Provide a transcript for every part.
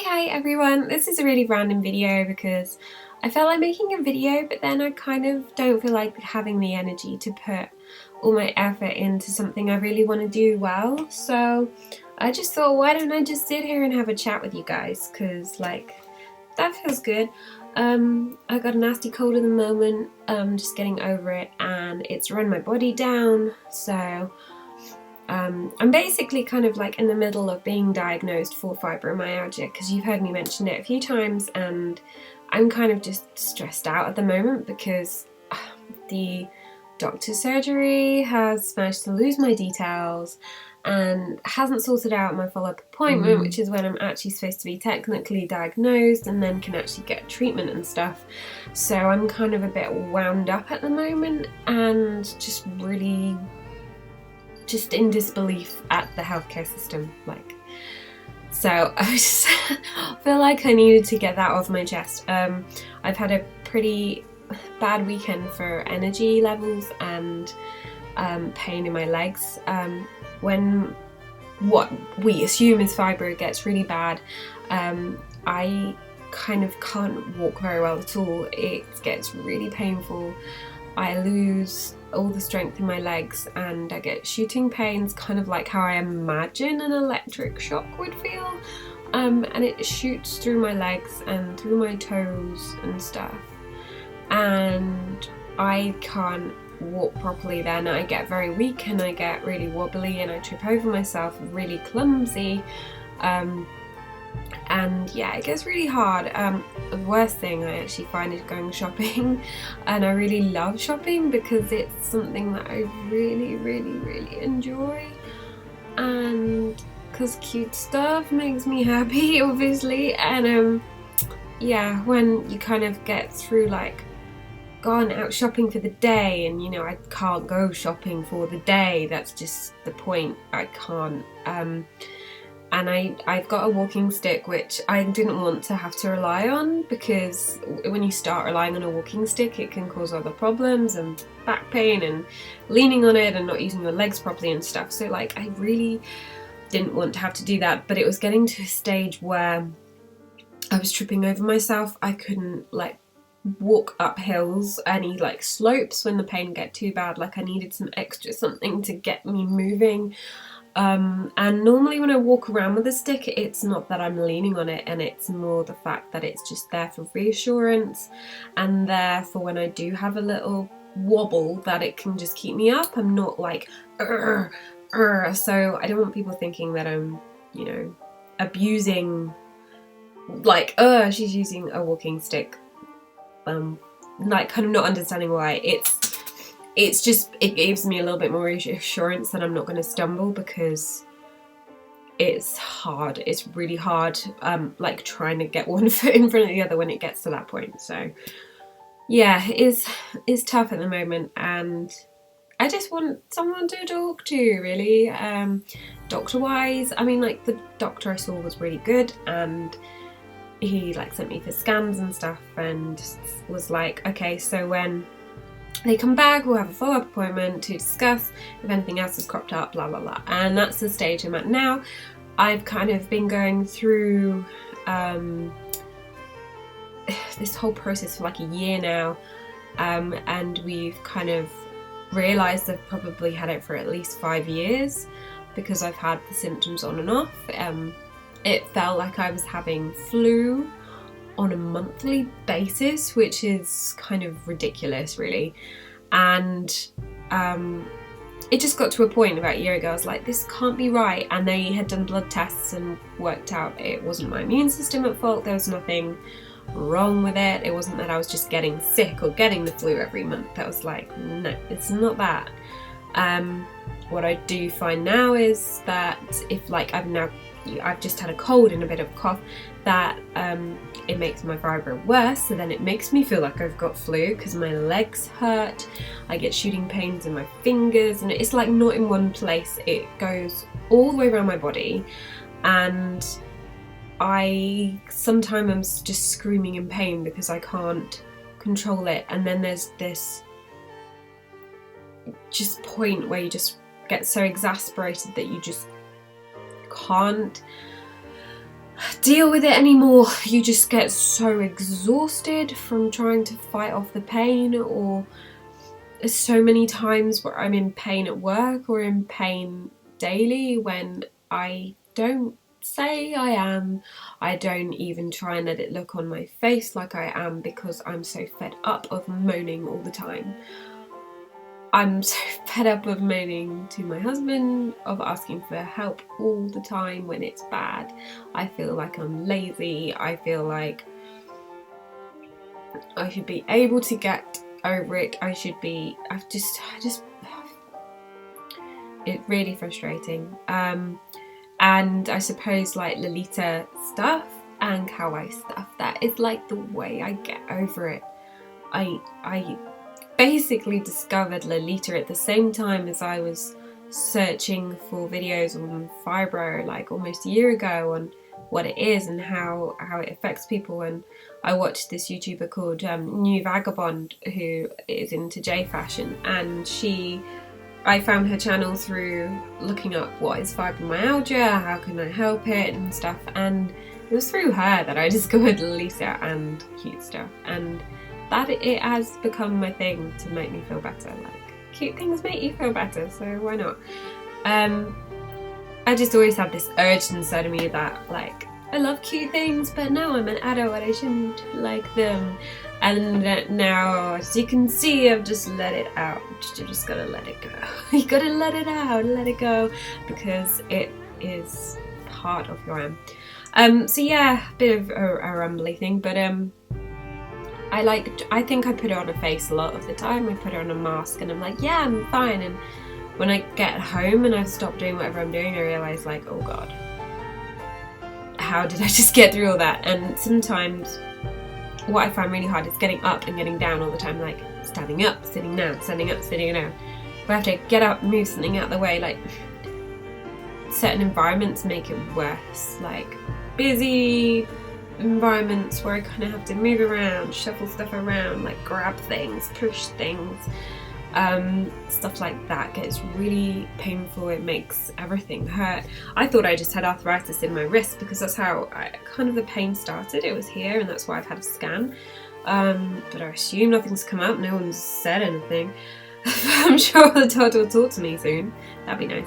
Hi everyone, this is a really random video because I felt like making a video, but then I kind of don't feel like having the energy to put all my effort into something I really want to do well. So I just thought, why don't I just sit here and have a chat with you guys, because that feels good. I got a nasty cold at the moment, just getting over it, and it's run my body down, so I'm basically kind of like in the middle of being diagnosed for fibromyalgia, because you've heard me mention it a few times, and I'm kind of just stressed out at the moment because the doctor's surgery has managed to lose my details and hasn't sorted out my follow-up appointment, which is when I'm actually supposed to be technically diagnosed and then can actually get treatment and stuff. So I'm kind of a bit wound up at the moment and just really in disbelief at the healthcare system. So I just feel like I needed to get that off my chest. I've had a pretty bad weekend for energy levels and pain in my legs. When what we assume is fibro gets really bad, I kind of can't walk very well at all. It gets really painful. I lose all the strength in my legs and I get shooting pains, kind of like how I imagine an electric shock would feel, and it shoots through my legs and through my toes and stuff, and I can't walk properly. Then I get very weak and I get really wobbly and I trip over myself, really clumsy, and yeah, it gets really hard. The worst thing I actually find is going shopping, and I really love shopping because it's something that I really enjoy, and because cute stuff makes me happy, obviously. And yeah, when you kind of get through like gone out shopping for the day, and you know, I can't go shopping for the day, that's just the point. I can't. And I've got a walking stick, which I didn't want to have to rely on, because when you start relying on a walking stick it can cause other problems and back pain and leaning on it and not using your legs properly and stuff. So like, I really didn't want to have to do that, but it was getting to a stage where I was tripping over myself. I couldn't like walk up hills, any like slopes when the pain get too bad. Like, I needed some extra something to get me moving. And normally when I walk around with a stick, it's not that I'm leaning on it, and it's more the fact that it's just there for reassurance and there for when I do have a little wobble that it can just keep me up. I'm not like so I don't want people thinking that I'm, you know, abusing, like she's using a walking stick, like kind of not understanding why. It's just, it gives me a little bit more reassurance that I'm not going to stumble, because it's hard. It's really hard, like trying to get one foot in front of the other when it gets to that point. So yeah, it's tough at the moment, and I just want someone to talk to, really. Doctor wise, I mean, like, the doctor I saw was really good, and he like sent me for scans and stuff and was like, okay, so when they come back, we'll have a follow-up appointment to discuss if anything else has cropped up, blah blah blah. And that's the stage I'm at now. I've kind of been going through this whole process for like a year now, and we've kind of realised I've probably had it for at least 5 years, because I've had the symptoms on and off. It felt like I was having flu on a monthly basis, which is kind of ridiculous, really. And it just got to a point about a year ago, I was like, this can't be right. And they had done blood tests and worked out it wasn't my immune system at fault. There was nothing wrong with it. It wasn't that I was just getting sick or getting the flu every month. I was like, no, it's not that. What I do find now is that if like I've just had a cold and a bit of a cough, that it makes my fibro worse, so then it makes me feel like I've got flu, because my legs hurt, I get shooting pains in my fingers, and it's like not in one place, it goes all the way around my body, and I sometimes am just screaming in pain because I can't control it. And then there's this just point where you just get so exasperated that you just can't deal with it anymore. You just get so exhausted from trying to fight off the pain, or there's so many times where I'm in pain at work or in pain daily when I don't say I am. I don't even try and let it look on my face like I am, because I'm so fed up of moaning all the time. I'm so fed up of moaning to my husband, of asking for help all the time when it's bad. I feel like I'm lazy. I feel like I should be able to get over it. It's really frustrating. And I suppose like Lolita stuff and kawaii stuff, that is like the way I get over it. I basically discovered Lolita at the same time as I was searching for videos on fibro, like almost a year ago, on what it is and how it affects people. And I watched this YouTuber called New Vagabond, who is into J fashion, and I found her channel through looking up what is fibromyalgia, how can I help it and stuff, and it was through her that I discovered Lolita and cute stuff, and that it has become my thing to make me feel better. Like, cute things make you feel better, so why not? I just always have this urge inside of me that, like, I love cute things, but now I'm an adult and I shouldn't like them. And now, as you can see, I've just let it out. You just gotta let it go. You gotta let it out, let it go, because it is part of who I am. So yeah, a bit of a rumbly thing, but I think I put it on a face a lot of the time. I put it on a mask and I'm like, yeah, I'm fine. And when I get home and I've stopped doing whatever I'm doing, I realise, like, oh God, how did I just get through all that? And sometimes what I find really hard is getting up and getting down all the time, like standing up, sitting down, standing up, sitting down. If I have to get up, move something out of the way, like certain environments make it worse, like busy environments where I kind of have to move around, shuffle stuff around, like grab things, push things, stuff like that gets really painful. It makes everything hurt. I thought I just had arthritis in my wrist because that's how the pain started. It was here, and that's why I've had a scan, but I assume nothing's come up. No one's said anything. I'm sure the doctor will talk to me soon. That'd be nice.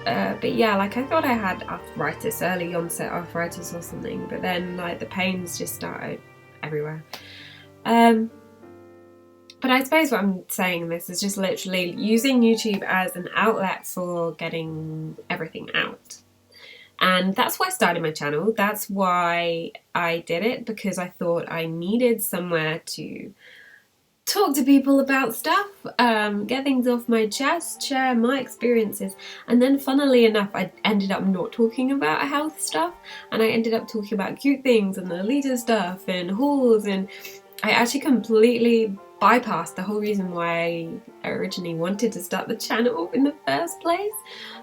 But yeah, like I thought I had arthritis, early onset arthritis or something, but then like the pains just started everywhere. But I suppose what I'm saying in this is just literally using YouTube as an outlet for getting everything out. And that's why I started my channel. That's why I did it, because I thought I needed somewhere to talk to people about stuff, get things off my chest, share my experiences. And then funnily enough, I ended up not talking about health stuff, and I ended up talking about cute things and the Lolita stuff and hauls, and I actually completely bypassed the whole reason why I originally wanted to start the channel in the first place.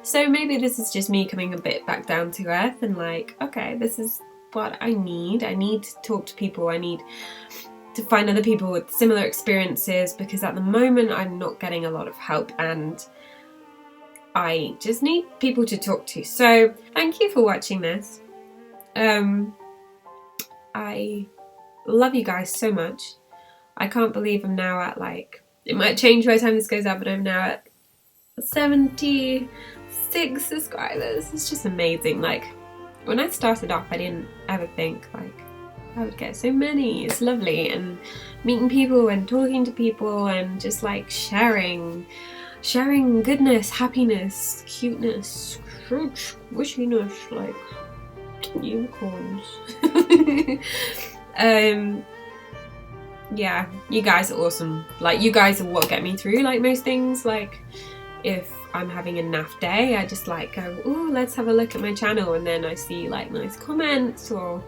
So maybe this is just me coming a bit back down to earth and like, okay, this is what I need. I need to talk to people. I need to find other people with similar experiences, because at the moment I'm not getting a lot of help and I just need people to talk to. So thank you for watching this. I love you guys so much. I can't believe I'm now at, like, it might change by the time this goes out, but I'm now at 76 subscribers. It's just amazing. Like, when I started off, I didn't ever think like I would get so many. It's lovely, and meeting people and talking to people and just like sharing goodness, happiness, cuteness, squishiness, like unicorns. Yeah, you guys are awesome. Like, you guys are what get me through like most things. Like, if I'm having a naff day, I just like go, oh, let's have a look at my channel, and then I see like nice comments or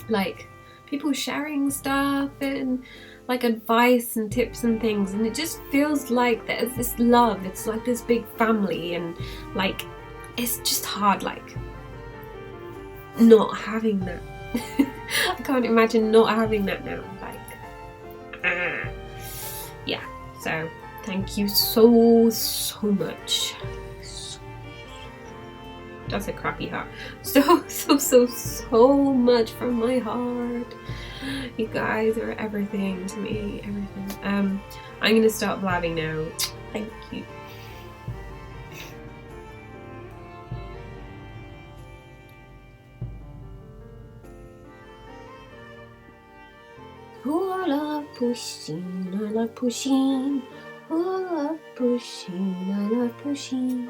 like people sharing stuff and like advice and tips and things, and it just feels like there's this love. It's like this big family, and like it's just hard like not having that. I can't imagine not having that now. Like, yeah, so thank you so much. That's a crappy heart. So much from my heart. You guys are everything to me, everything. I'm gonna start blabbing now. Thank you. Oh, I love pushing, I love pushing. Oh, I love pushing, I love pushing.